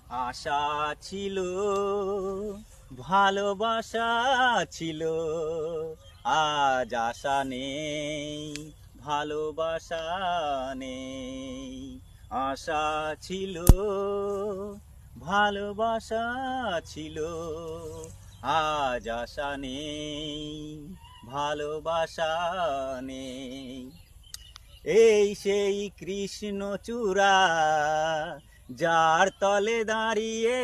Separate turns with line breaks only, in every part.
আশা ছিল, ভালোবাসা ছিল, আজ আশা নেই, ভালোবাসা নেই। আশা ছিল, ভালোবাসা ছিল, আজ আশা নেই, ভালোবাসা নেই। এই সেই কৃষ্ণচূড়া, যার তলে দাঁড়িয়ে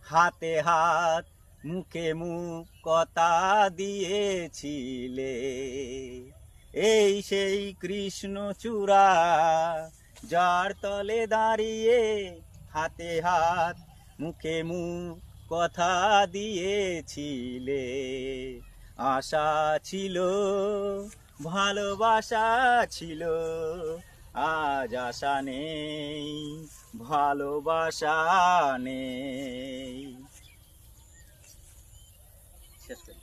হাতে হাত মুখে মুখ কথা দিয়েছিলে। এই সেই কৃষ্ণচূড়া, যার তলে দাঁড়িয়ে হাতে হাত মুখে মুখ কথা দিয়েছিলে। আশা ছিল, ভালোবাসা ছিল, আজ আশা নেই, ভালোবাসা নেই। শেষ করি।